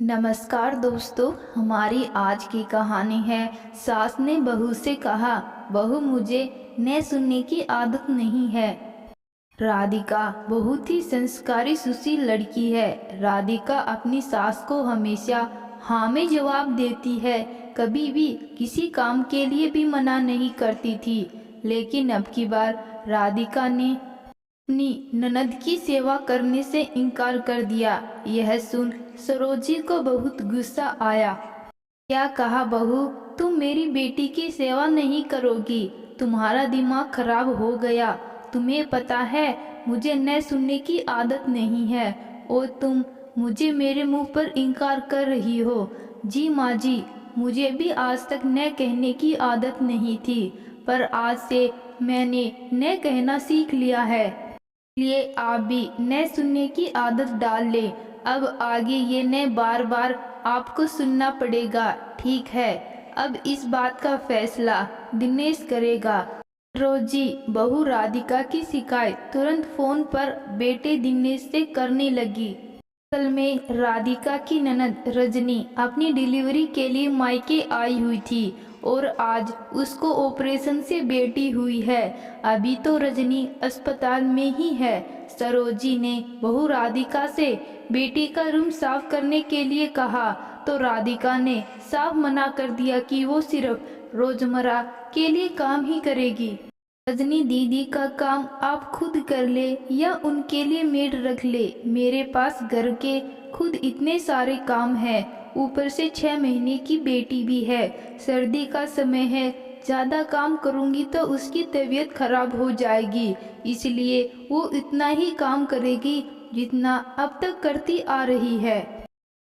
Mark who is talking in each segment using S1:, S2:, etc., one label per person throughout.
S1: नमस्कार दोस्तों, हमारी आज की कहानी है सास ने बहू से कहा, बहू मुझे न सुनने की आदत नहीं है। राधिका बहुत ही संस्कारी सुशील लड़की है। राधिका अपनी सास को हमेशा हाँ में जवाब देती है, कभी भी किसी काम के लिए भी मना नहीं करती थी। लेकिन अब की बार राधिका ने अपनी ननद की सेवा करने से इनकार कर दिया। यह सुन सरोजी को बहुत गुस्सा आया। क्या कहा बहू, तुम मेरी बेटी की सेवा नहीं करोगी? तुम्हारा दिमाग खराब हो गया। तुम्हें पता है मुझे न सुनने की आदत नहीं है और तुम मुझे मेरे मुंह पर इनकार कर रही हो। जी माँ जी, मुझे भी आज तक न कहने की आदत नहीं थी, पर आज से मैंने न कहना सीख लिया है। इसलिए आप भी न सुनने की आदत डाल ले। अब आगे ये न बार बार आपको सुनना पड़ेगा, ठीक है? अब इस बात का फैसला दिनेश करेगा। रोजी बहू राधिका की शिकायत तुरंत फोन पर बेटे दिनेश से करने लगी। असल में राधिका की ननद रजनी अपनी डिलीवरी के लिए मायके आई हुई थी और आज उसको ऑपरेशन से बेटी हुई है। अभी तो रजनी अस्पताल में ही है। सरोजी ने बहू राधिका से बेटी का रूम साफ करने के लिए कहा तो राधिका ने साफ मना कर दिया कि वो सिर्फ रोजमर्रा के लिए काम ही करेगी। रजनी दीदी का काम आप खुद कर ले या उनके लिए मेड रख ले। मेरे पास घर के खुद इतने सारे काम हैं, ऊपर से 6 महीने की बेटी भी है। सर्दी का समय है, ज़्यादा काम करूँगी तो उसकी तबीयत खराब हो जाएगी। इसलिए वो इतना ही काम करेगी जितना अब तक करती आ रही है।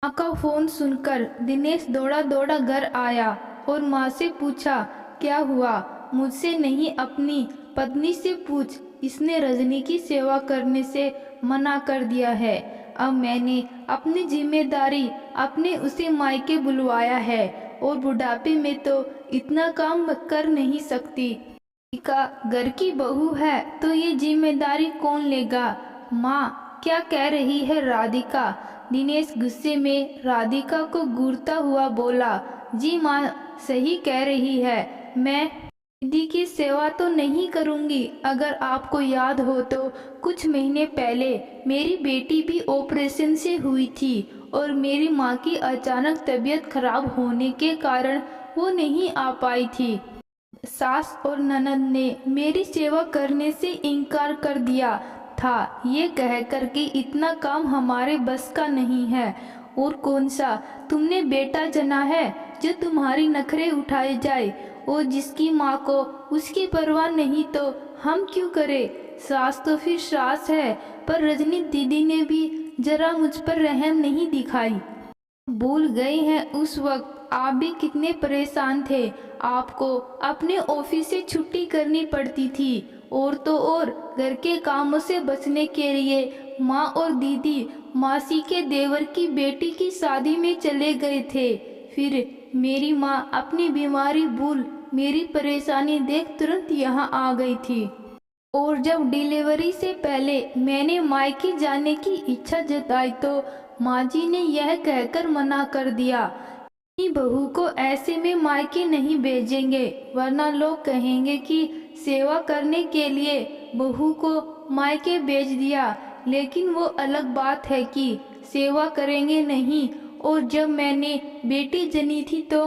S1: माँ का फ़ोन सुनकर दिनेश दौड़ा दौड़ा घर आया और माँ से पूछा, क्या हुआ? मुझसे नहीं, अपनी पत्नी से पूछ। इसने रजनी की सेवा करने से मना कर दिया है। अब मैंने अपनी जिम्मेदारी अपने उसे मायके बुलवाया है और बुढ़ापे में तो इतना काम कर नहीं सकती। का घर की बहू है तो ये जिम्मेदारी कौन लेगा? माँ क्या कह रही है राधिका? दिनेश गुस्से में राधिका को घूरता हुआ बोला, जी माँ सही कह रही है, मैं दीदी की सेवा तो नहीं करूंगी। अगर आपको याद हो तो कुछ महीने पहले मेरी बेटी भी ऑपरेशन से हुई थी और मेरी माँ की अचानक तबीयत खराब होने के कारण वो नहीं आ पाई थी। सास और ननद ने मेरी सेवा करने से इनकार कर दिया था, ये कहकर कि इतना काम हमारे बस का नहीं है। और कौन सा तुमने बेटा जना है जो तुम्हारी नखरे उठाए जाए और जिसकी माँ को उसकी परवाह नहीं तो हम क्यों करें? सास तो फिर सास है, पर रजनी दीदी ने भी जरा मुझ पर रहम नहीं दिखाई। भूल गए हैं उस वक्त आप भी कितने परेशान थे। आपको अपने ऑफिस से छुट्टी करनी पड़ती थी और तो और घर के कामों से बचने के लिए माँ और दीदी मासी के देवर की बेटी की शादी में चले गए थे। फिर मेरी माँ अपनी बीमारी भूल मेरी परेशानी देख तुरंत यहाँ आ गई थी। और जब डिलीवरी से पहले मैंने मायके जाने की इच्छा जताई तो माँ जी ने यह कहकर मना कर दिया कि बहू को ऐसे में मायके नहीं भेजेंगे, वरना लोग कहेंगे कि सेवा करने के लिए बहू को मायके भेज दिया। लेकिन वो अलग बात है कि सेवा करेंगे नहीं। और जब मैंने बेटी जनी थी तो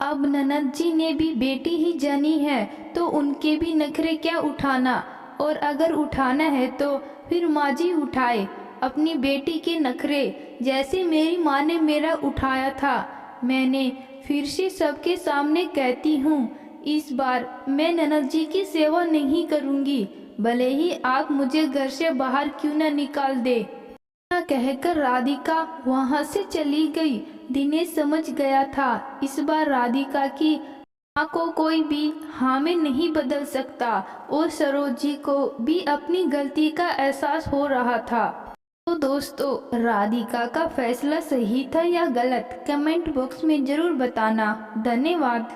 S1: अब ननद जी ने भी बेटी ही जनी है तो उनके भी नखरे क्या उठाना, और अगर उठाना है तो फिर माँ जी उठाए अपनी बेटी के नखरे, जैसे मेरी माँ ने मेरा उठाया था। मैंने फिर से सबके सामने कहती हूँ, इस बार मैं ननद जी की सेवा नहीं करूँगी, भले ही आप मुझे घर से बाहर क्यों न निकाल दे। कहकर राधिका वहां से चली गई। दिनेश समझ गया था इस बार राधिका की माँ को कोई भी हाँ में नहीं बदल सकता और सरोजी को भी अपनी गलती का एहसास हो रहा था। तो दोस्तों, राधिका का फैसला सही था या गलत, कमेंट बॉक्स में जरूर बताना। धन्यवाद।